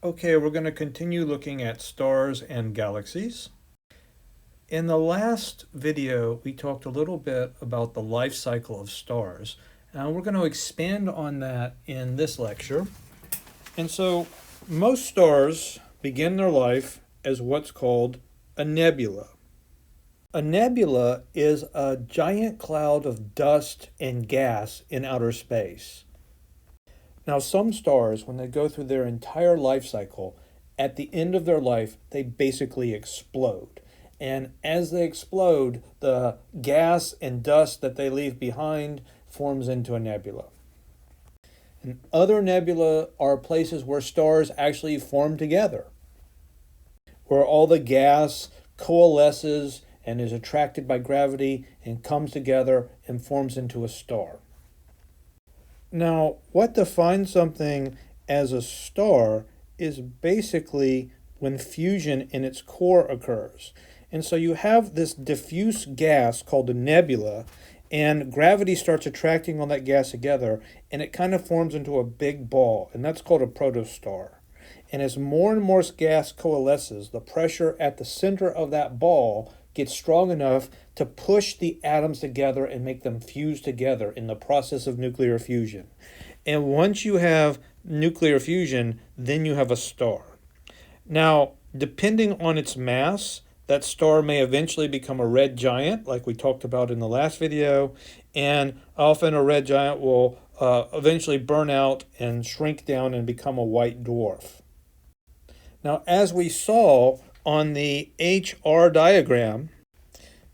Okay, we're going to continue looking at stars and galaxies. In the last video, we talked a little bit about the life cycle of stars. And we're going to expand on that in this lecture. And so, most stars begin their life as what's called a nebula. A nebula is a giant cloud of dust and gas in outer space. Now, some stars, when they go through their entire life cycle, at the end of their life, they basically explode. And as they explode, the gas and dust that they leave behind forms into a nebula. And other nebula are places where stars actually form together, where all the gas coalesces and is attracted by gravity and comes together and forms into a star. Now, what defines something as a star is basically when fusion in its core occurs. And so you have this diffuse gas called a nebula, and gravity starts attracting all that gas together, and it kind of forms into a big ball, and that's called a protostar. And as more and more gas coalesces, the pressure at the center of that ball gets strong enough to push the atoms together and make them fuse together in the process of nuclear fusion. And once you have nuclear fusion, then you have a star. Now, depending on its mass, that star may eventually become a red giant, like we talked about in the last video, and often a red giant will eventually burn out and shrink down and become a white dwarf. Now, as we saw on the HR diagram,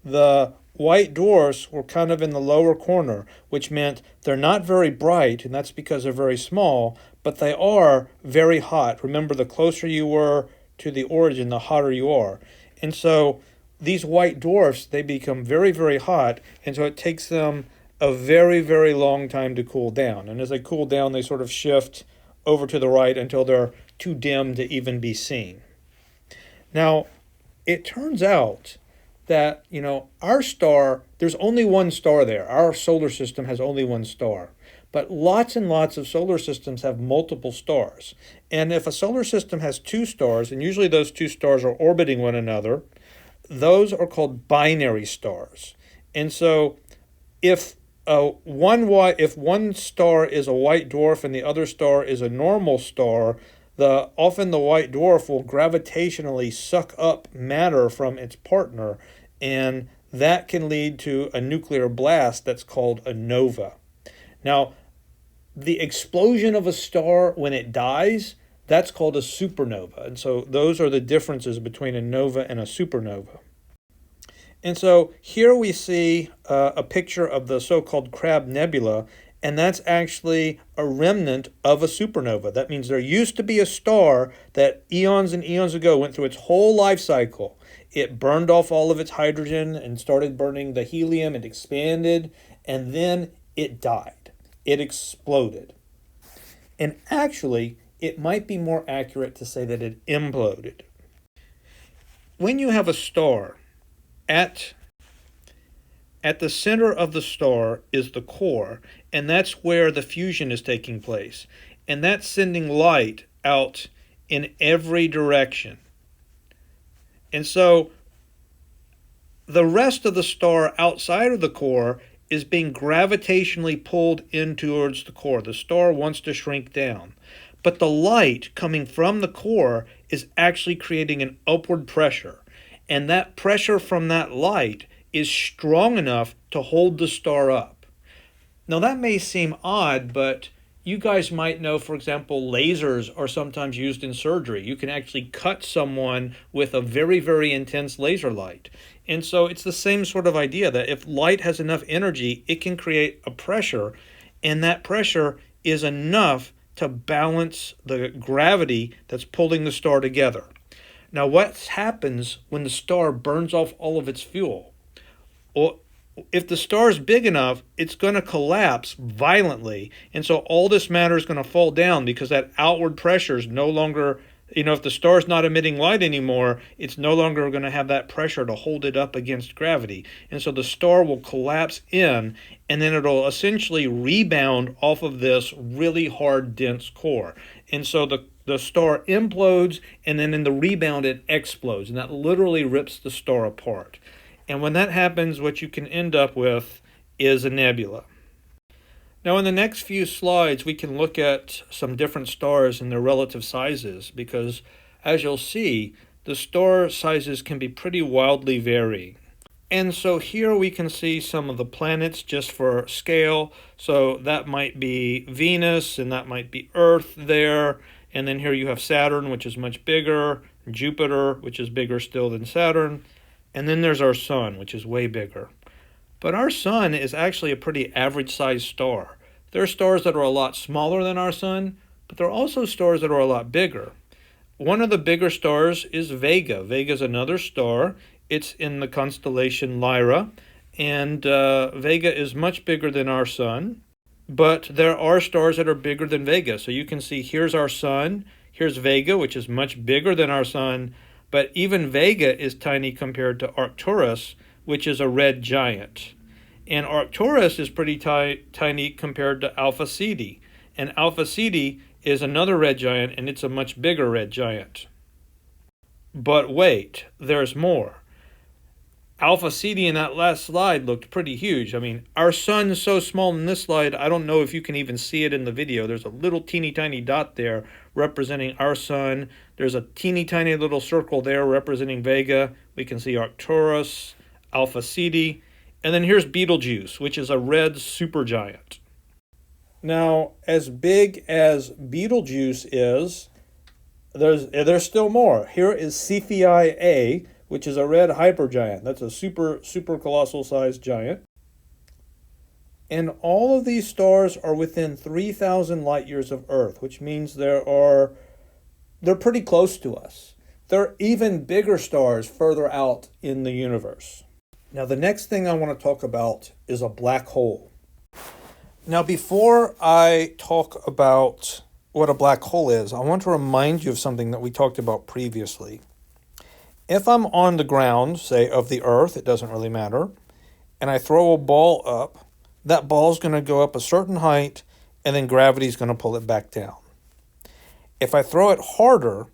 the white dwarfs were kind of in the lower corner, which meant they're not very bright, and that's because they're very small, but they are very hot. Remember, the closer you were to the origin, the hotter you are. And so these white dwarfs, they become very, very hot, and so it takes them a very, very long time to cool down. And as they cool down, they sort of shift over to the right until they're too dim to even be seen. Now, it turns out that, our star, there's only one star there. Our solar system has only one star. But lots and lots of solar systems have multiple stars. And if a solar system has two stars, and usually those two stars are orbiting one another, those are called binary stars. And so if one star is a white dwarf and the other star is a normal star, often the white dwarf will gravitationally suck up matter from its partner, and that can lead to a nuclear blast that's called a nova. Now, the explosion of a star when it dies, that's called a supernova. And so those are the differences between a nova and a supernova. And so here we see a picture of the so-called Crab Nebula, and that's actually a remnant of a supernova. That means there used to be a star that eons and eons ago went through its whole life cycle. It burned off all of its hydrogen and started burning the helium. It expanded, and then it died. It exploded. And actually, it might be more accurate to say that it imploded. When you have a star, at the center of the star is the core, and that's where the fusion is taking place. And that's sending light out in every direction. And so the rest of the star outside of the core is being gravitationally pulled in towards the core. The star wants to shrink down. But the light coming from the core is actually creating an upward pressure. And that pressure from that light is strong enough to hold the star up. Now that may seem odd, but you guys might know, for example, lasers are sometimes used in surgery. You can actually cut someone with a very, very intense laser light. And so it's the same sort of idea that if light has enough energy, it can create a pressure, and that pressure is enough to balance the gravity that's pulling the star together. Now, what happens when the star burns off all of its fuel? Well, if the star is big enough, it's going to collapse violently. And so all this matter is going to fall down because that outward pressure is no longer, if the star is not emitting light anymore, it's no longer going to have that pressure to hold it up against gravity. And so the star will collapse in, and then it'll essentially rebound off of this really hard, dense core. And so the The star implodes, and then in the rebound, it explodes, and that literally rips the star apart. And when that happens, what you can end up with is a nebula. Now, in the next few slides, we can look at some different stars and their relative sizes, because as you'll see, the star sizes can be pretty wildly varying. And so here we can see some of the planets just for scale. So that might be Venus, and that might be Earth there. And then here you have Saturn, which is much bigger, Jupiter, which is bigger still than Saturn. And then there's our sun, which is way bigger. But our sun is actually a pretty average-sized star. There are stars that are a lot smaller than our sun, but there are also stars that are a lot bigger. One of the bigger stars is Vega. Vega is another star. It's in the constellation Lyra, and Vega is much bigger than our sun. But there are stars that are bigger than Vega. So you can see here's our sun, here's Vega, which is much bigger than our sun, but even Vega is tiny compared to Arcturus, which is a red giant. And Arcturus is pretty tiny compared to Alpha Ceti. And Alpha Ceti is another red giant, and it's a much bigger red giant. But wait, there's more. Alpha Ceti in that last slide looked pretty huge. I mean, our sun is so small in this slide, I don't know if you can even see it in the video. There's a little teeny tiny dot there representing our sun. There's a teeny tiny little circle there representing Vega. We can see Arcturus, Alpha Ceti, and then here's Betelgeuse, which is a red supergiant. Now, as big as Betelgeuse is, there's still more. Here is Cephei A, which is a red hypergiant. That's a super colossal sized giant. And all of these stars are within 3,000 light years of Earth, which means they're pretty close to us. There are even bigger stars further out in the universe. Now, the next thing I want to talk about is a black hole. Now, before I talk about what a black hole is, I want to remind you of something that we talked about previously. If I'm on the ground, say of the Earth, it doesn't really matter, and I throw a ball up, that ball's going to go up a certain height, and then gravity's going to pull it back down. If I throw it harder,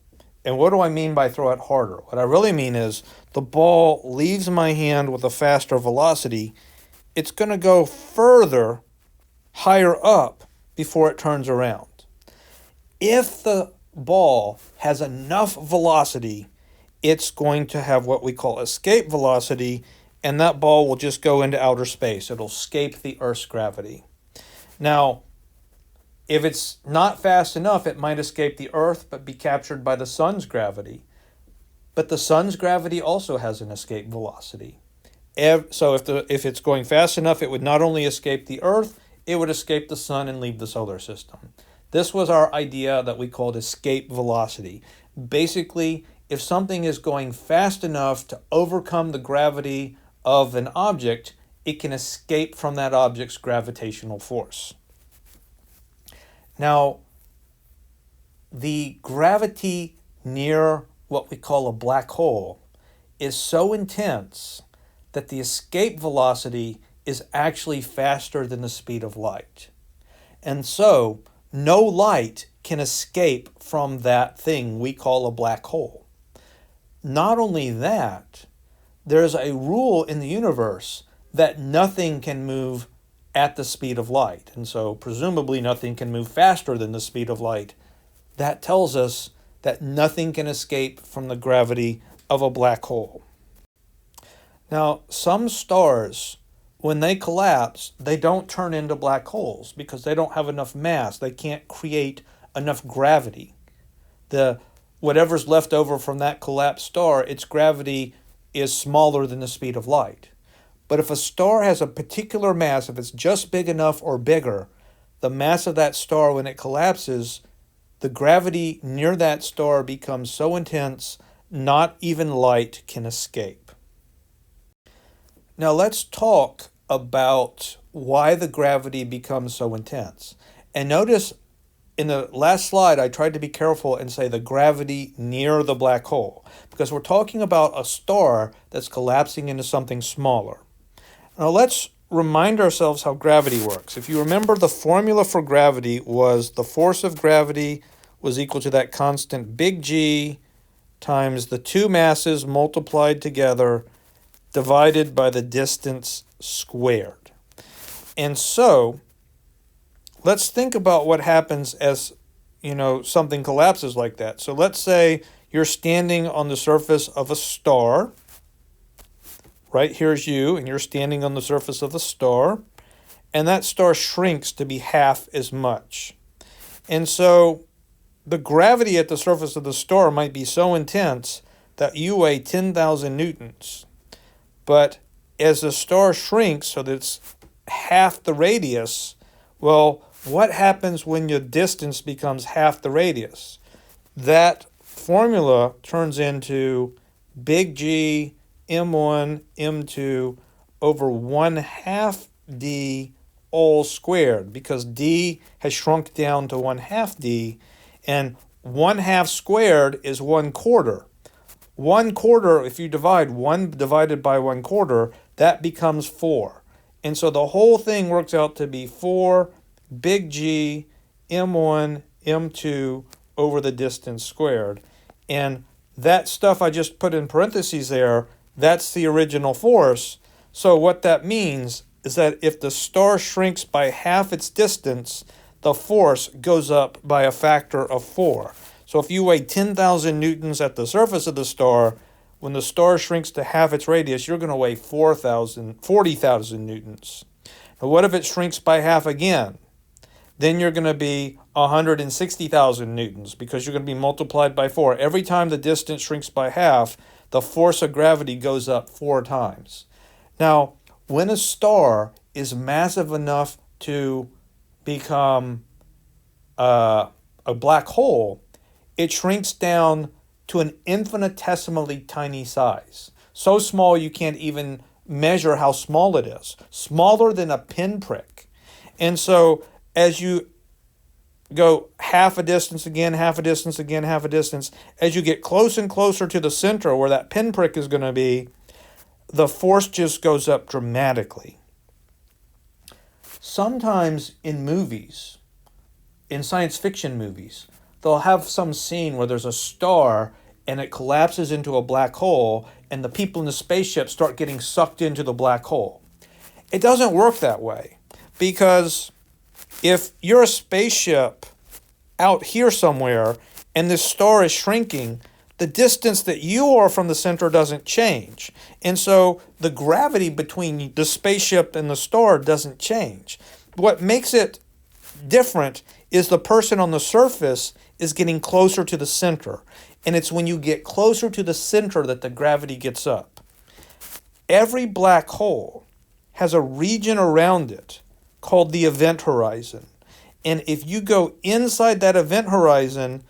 and what do I mean by throw it harder? What I really mean is the ball leaves my hand with a faster velocity, it's going to go further, higher up, before it turns around. If the ball has enough velocity, it's going to have what we call escape velocity, and that ball will just go into outer space. It'll escape the Earth's gravity. Now, if it's not fast enough, it might escape the Earth but be captured by the sun's gravity. But the sun's gravity also has an escape velocity. So if it's going fast enough, it would not only escape the Earth, it would escape the sun and leave the solar system. This was our idea that we called escape velocity. Basically, if something is going fast enough to overcome the gravity of an object, it can escape from that object's gravitational force. Now, the gravity near what we call a black hole is so intense that the escape velocity is actually faster than the speed of light. And so, no light can escape from that thing we call a black hole. Not only that, there's a rule in the universe that nothing can move at the speed of light. And so presumably nothing can move faster than the speed of light. That tells us that nothing can escape from the gravity of a black hole. Now, some stars, when they collapse, they don't turn into black holes because they don't have enough mass. They can't create enough gravity. Whatever's left over from that collapsed star, its gravity is smaller than the speed of light. But if a star has a particular mass, if it's just big enough or bigger, the mass of that star when it collapses, the gravity near that star becomes so intense, not even light can escape. Now let's talk about why the gravity becomes so intense. And notice in the last slide, I tried to be careful and say the gravity near the black hole, because we're talking about a star that's collapsing into something smaller. Now let's remind ourselves how gravity works. If you remember, the formula for gravity was the force of gravity was equal to that constant big G times the two masses multiplied together divided by the distance squared. And so let's think about what happens as, something collapses like that. So let's say you're standing on the surface of a star. Right here's you, and you're standing on the surface of a star, and that star shrinks to be half as much. And so the gravity at the surface of the star might be so intense that you weigh 10,000 newtons. But as the star shrinks so that it's half the radius, well, what happens when your distance becomes half the radius? That formula turns into big G m1 m2 over 1/2 d all squared, because d has shrunk down to 1/2 d, and 1/2 squared is 1/4. 1/4, if you divide 1 divided by 1/4, that becomes 4. And so the whole thing works out to be 4 big G m1 m2 over the distance squared. And that stuff I just put in parentheses there, that's the original force. So what that means is that if the star shrinks by half its distance, the force goes up by a factor of 4. So if you weigh 10,000 newtons at the surface of the star, when the star shrinks to half its radius, you're going to weigh 40,000 newtons. Now what if it shrinks by half again? Then you're going to be 160,000 newtons, because you're going to be multiplied by 4. Every time the distance shrinks by half, the force of gravity goes up 4 times. Now, when a star is massive enough to become a black hole, it shrinks down to an infinitesimally tiny size. So small you can't even measure how small it is. Smaller than a pinprick. And so as you go half a distance again, half a distance again, half a distance, as you get close and closer to the center where that pinprick is going to be, the force just goes up dramatically. Sometimes in movies, in science fiction movies, they'll have some scene where there's a star and it collapses into a black hole, and the people in the spaceship start getting sucked into the black hole. It doesn't work that way, because if you're a spaceship out here somewhere and this star is shrinking, the distance that you are from the center doesn't change. And so the gravity between the spaceship and the star doesn't change. What makes it different is the person on the surface is getting closer to the center. And it's when you get closer to the center that the gravity gets up. Every black hole has a region around it called the event horizon. And if you go inside that event horizon,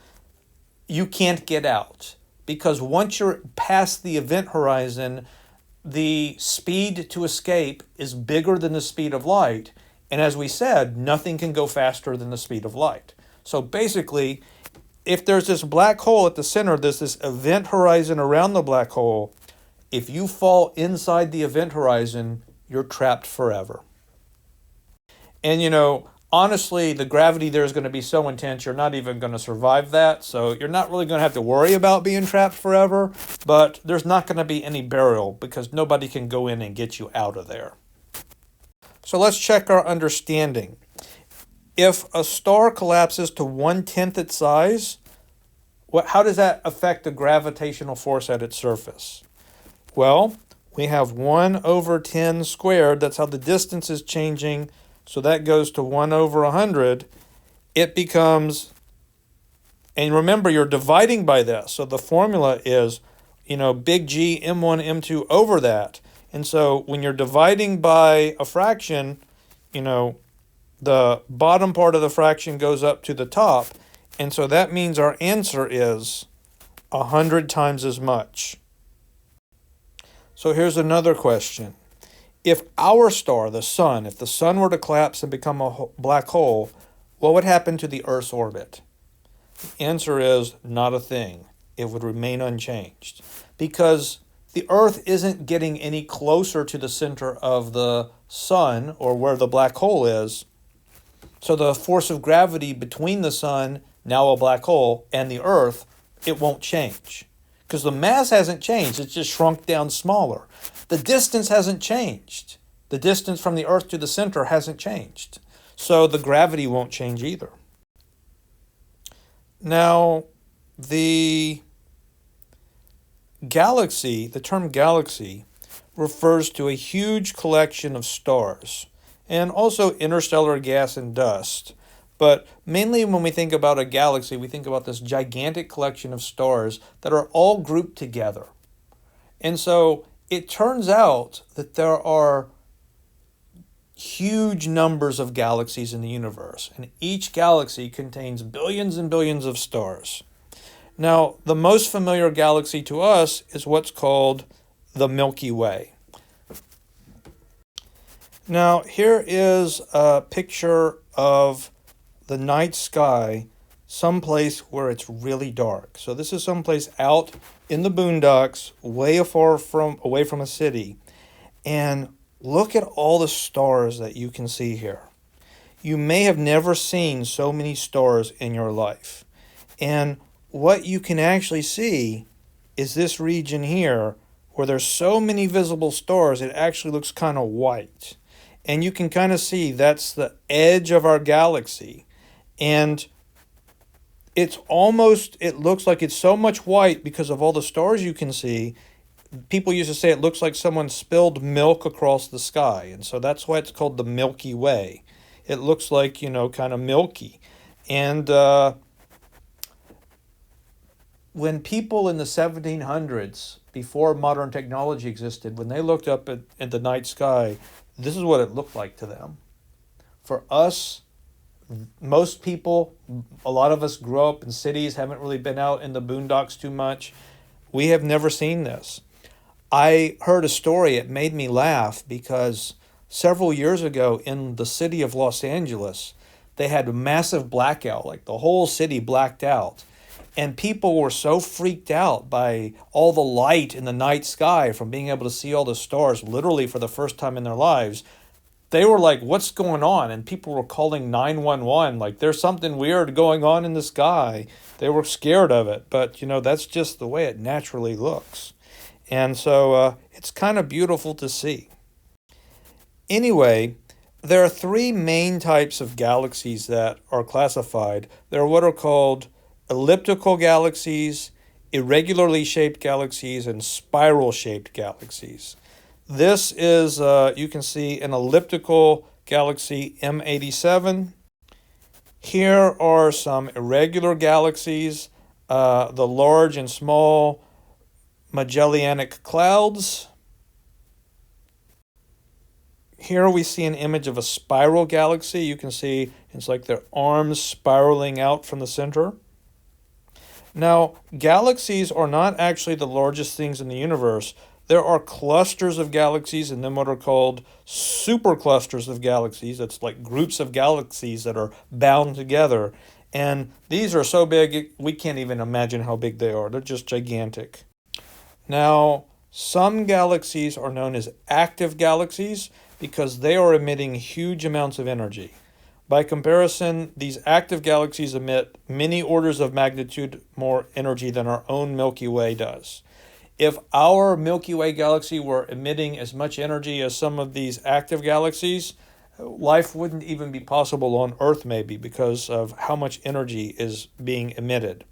you can't get out. Because once you're past the event horizon, the speed to escape is bigger than the speed of light. And as we said, nothing can go faster than the speed of light. So basically, if there's this black hole at the center, there's this event horizon around the black hole. If you fall inside the event horizon, you're trapped forever. And honestly, the gravity there is going to be so intense, you're not even going to survive that. So you're not really going to have to worry about being trapped forever, but there's not going to be any burial because nobody can go in and get you out of there. So let's check our understanding. If a star collapses to 1/10 its size, how does that affect the gravitational force at its surface? Well, we have 1/10 squared. That's how the distance is changing. So that goes to 1/100. It becomes, and remember, you're dividing by this. So the formula is, big G m1 m2 over that. And so when you're dividing by a fraction, the bottom part of the fraction goes up to the top. And so that means our answer is 100 times as much. So here's another question. If our star, the sun, if the sun were to collapse and become a black hole, what would happen to the Earth's orbit? The answer is not a thing. It would remain unchanged. Because the Earth isn't getting any closer to the center of the sun or where the black hole is. So the force of gravity between the sun now a black hole, and the Earth, it won't change. Because the mass hasn't changed, it's just shrunk down smaller. The distance hasn't changed. The distance from the Earth to the center hasn't changed. So the gravity won't change either. Now, the galaxy, the term galaxy, refers to a huge collection of stars and also interstellar gas and dust. But mainly when we think about a galaxy, we think about this gigantic collection of stars that are all grouped together. And so it turns out that there are huge numbers of galaxies in the universe, and each galaxy contains billions and billions of stars. Now, the most familiar galaxy to us is what's called the Milky Way. Now, here is a picture of the night sky, someplace where it's really dark. So this is someplace out in the boondocks, way away from a city. And look at all the stars that you can see here. You may have never seen so many stars in your life. And what you can actually see is this region here where there's so many visible stars, it actually looks kind of white. And you can kind of see that's the edge of our galaxy. And it looks like it's so much white because of all the stars you can see. People used to say it looks like someone spilled milk across the sky. And so that's why it's called the Milky Way. It looks like, kind of milky. And when people in the 1700s, before modern technology existed, when they looked up at the night sky, this is what it looked like to them. For us, most people, a lot of us grew up in cities, haven't really been out in the boondocks too much. We have never seen this. I heard a story, it made me laugh, because several years ago in the city of Los Angeles, they had a massive blackout, like the whole city blacked out. And people were so freaked out by all the light in the night sky from being able to see all the stars literally for the first time in their lives. They were like, what's going on? And people were calling 911, like there's something weird going on in the sky. They were scared of it, but that's just the way it naturally looks. And so it's kind of beautiful to see. Anyway, there are three main types of galaxies that are classified. There are what are called elliptical galaxies, irregularly shaped galaxies, and spiral-shaped galaxies. This is, you can see, an elliptical galaxy M87. Here are some irregular galaxies, the large and small Magellanic Clouds. Here we see an image of a spiral galaxy. You can see it's like their arms spiraling out from the center. Now, galaxies are not actually the largest things in the universe. There are clusters of galaxies and then what are called superclusters of galaxies. That's like groups of galaxies that are bound together. And these are so big, we can't even imagine how big they are. They're just gigantic. Now, some galaxies are known as active galaxies because they are emitting huge amounts of energy. By comparison, these active galaxies emit many orders of magnitude more energy than our own Milky Way does. If our Milky Way galaxy were emitting as much energy as some of these active galaxies, life wouldn't even be possible on Earth maybe because of how much energy is being emitted.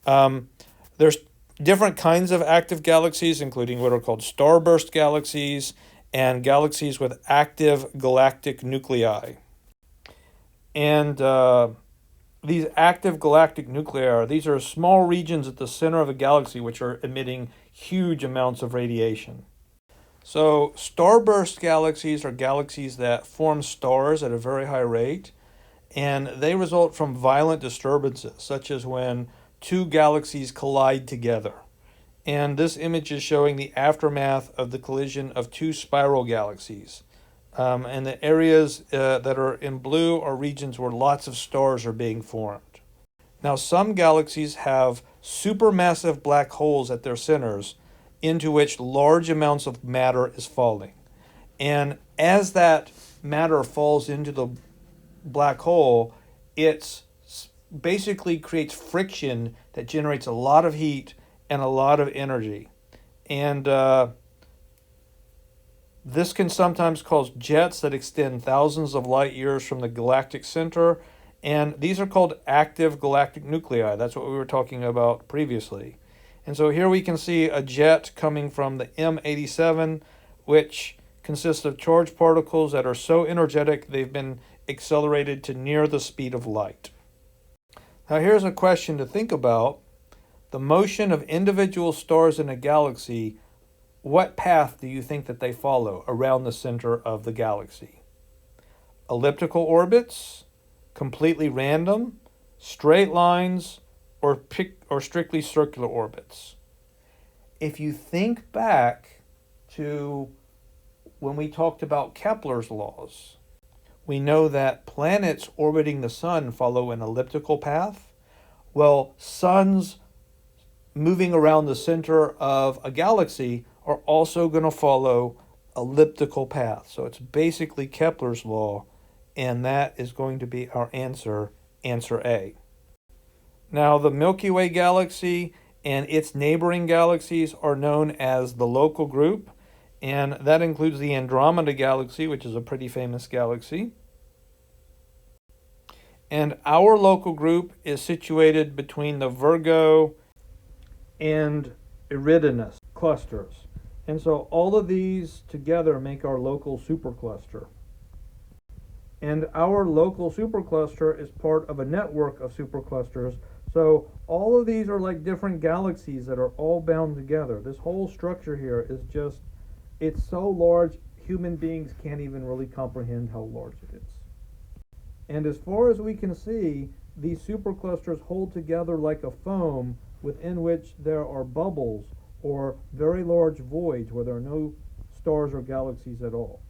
There's different kinds of active galaxies, including what are called starburst galaxies and galaxies with active galactic nuclei. And these active galactic nuclei, these are small regions at the center of a galaxy which are emitting huge amounts of radiation. So starburst galaxies are galaxies that form stars at a very high rate, and they result from violent disturbances, such as when two galaxies collide together. And this image is showing the aftermath of the collision of two spiral galaxies. And the areas that are in blue are regions where lots of stars are being formed. Now, some galaxies have supermassive black holes at their centers into which large amounts of matter is falling. And as that matter falls into the black hole, its basically creates friction that generates a lot of heat and a lot of energy. And this can sometimes cause jets that extend thousands of light years from the galactic center. And these are called active galactic nuclei. That's what we were talking about previously. And so here we can see a jet coming from the M87, which consists of charged particles that are so energetic they've been accelerated to near the speed of light. Now here's a question to think about. The motion of individual stars in a galaxy, what path do you think that they follow around the center of the galaxy? Elliptical orbits, completely random, straight lines, or strictly circular orbits? If you think back to when we talked about Kepler's laws, we know that planets orbiting the sun follow an elliptical path. Well, suns moving around the center of a galaxy are also going to follow elliptical paths. So it's basically Kepler's law, and that is going to be our answer A. Now, the Milky Way galaxy and its neighboring galaxies are known as the local group, and that includes the Andromeda galaxy, which is a pretty famous galaxy. And our local group is situated between the Virgo and Eridanus clusters. And so all of these together make our local supercluster. And our local supercluster is part of a network of superclusters. So all of these are like different galaxies that are all bound together. This whole structure here is just, it's so large, human beings can't even really comprehend how large it is. And as far as we can see, these superclusters hold together like a foam within which there are bubbles or very large voids where there are no stars or galaxies at all.